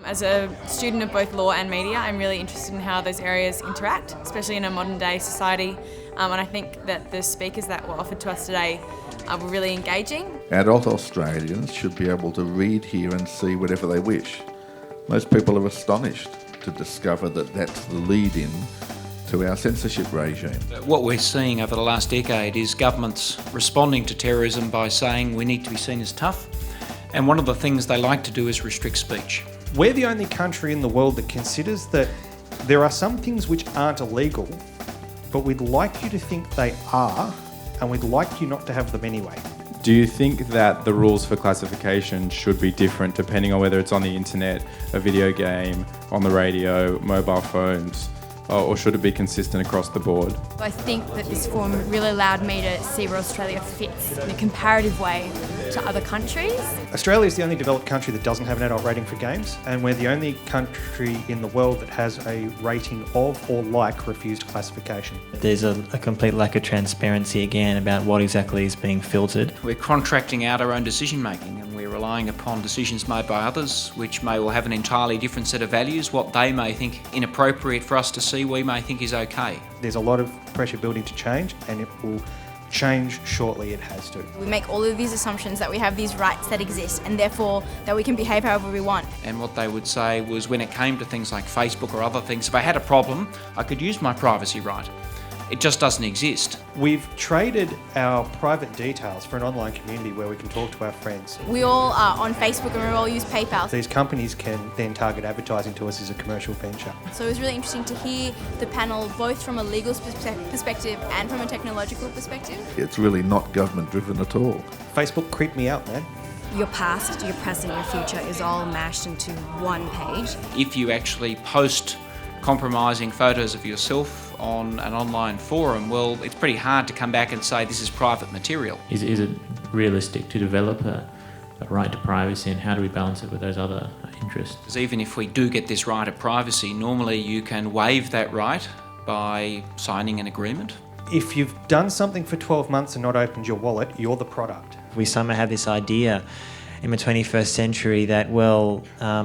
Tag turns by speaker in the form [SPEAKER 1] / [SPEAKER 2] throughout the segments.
[SPEAKER 1] As a student of both law and media, I'm really interested in how those areas interact, especially in a modern day society. And I think that the speakers that were offered to us today were really engaging.
[SPEAKER 2] Adult Australians should be able to read, hear and see whatever they wish. Most people are astonished to discover that that's the lead-in to our censorship regime.
[SPEAKER 3] What we're seeing over the last decade is governments responding to terrorism by saying we need to be seen as tough, and one of the things they like to do is restrict speech.
[SPEAKER 4] We're the only country in the world that considers that there are some things which aren't illegal, but we'd like you to think they are, and we'd like you not to have them anyway.
[SPEAKER 5] Do you think that the rules for classification should be different depending on whether it's on the internet, a video game, on the radio, mobile phones, or should it be consistent across the board?
[SPEAKER 6] I think that this forum really allowed me to see where Australia fits in a comparative way to other countries.
[SPEAKER 4] Australia is the only developed country that doesn't have an adult rating for games, and we're the only country in the world that has a rating of or like refused classification.
[SPEAKER 7] There's a complete lack of transparency again about what exactly is being filtered.
[SPEAKER 3] We're contracting out our own decision making, and we're relying upon decisions made by others which may well have an entirely different set of values. What they may think inappropriate for us to see, we may think is okay.
[SPEAKER 4] There's a lot of pressure building to change, and it will change shortly. It has to.
[SPEAKER 6] We make all of these assumptions that we have these rights that exist and therefore that we can behave however we want.
[SPEAKER 3] And what they would say was when it came to things like Facebook or other things, if I had a problem, I could use my privacy right. It just doesn't exist.
[SPEAKER 4] We've traded our private details for an online community where we can talk to our friends.
[SPEAKER 6] We all are on Facebook and we all use PayPal.
[SPEAKER 4] These companies can then target advertising to us as a commercial venture.
[SPEAKER 6] So it was really interesting to hear the panel both from a legal perspective and from a technological perspective.
[SPEAKER 2] It's really not government driven at all.
[SPEAKER 4] Facebook creeped me out, man.
[SPEAKER 8] Your past, your present, your future is all mashed into one page.
[SPEAKER 3] If you actually post compromising photos of yourself on an online forum, well, it's pretty hard to come back and say this is private material.
[SPEAKER 9] Is it realistic to develop a right to privacy, and how do we balance it with those other interests?
[SPEAKER 3] Because even if we do get this right of privacy, normally you can waive that right by signing an agreement.
[SPEAKER 4] If you've done something for 12 months and not opened your wallet, you're the product.
[SPEAKER 7] We somehow have this idea in the 21st century that,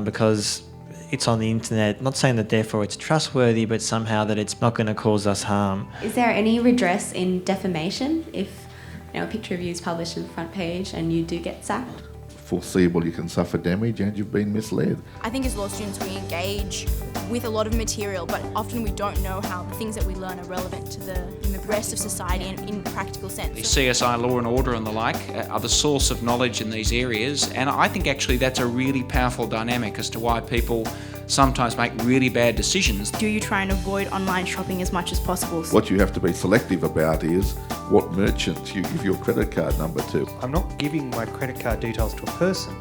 [SPEAKER 7] because it's on the internet, not saying that therefore it's trustworthy, but somehow that it's not going to cause us harm.
[SPEAKER 10] Is there any redress in defamation if a picture of you is published in the front page and you do get sacked?
[SPEAKER 2] Foreseeable you can suffer damage and you've been misled.
[SPEAKER 6] I think as law students we engage with a lot of material, but often we don't know how the things that we learn are relevant to the rest of society in practical sense.
[SPEAKER 3] The CSI, law and order and the like are the source of knowledge in these areas, and I think actually that's a really powerful dynamic as to why people sometimes make really bad decisions.
[SPEAKER 11] Do you try and avoid online shopping as much as possible?
[SPEAKER 2] What you have to be selective about is what merchants you give your credit card number to.
[SPEAKER 4] I'm not giving my credit card details to a person.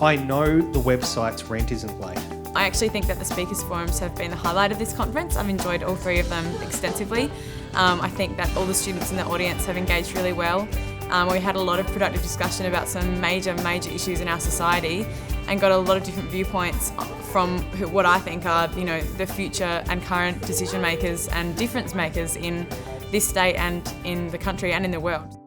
[SPEAKER 4] I know the website's rent isn't late.
[SPEAKER 1] I actually think that the speakers forums have been the highlight of this conference. I've enjoyed all three of them extensively. I think that all the students in the audience have engaged really well. We had a lot of productive discussion about some major issues in our society and got a lot of different viewpoints from what I think are, the future and current decision makers and difference makers in this state and in the country and in the world.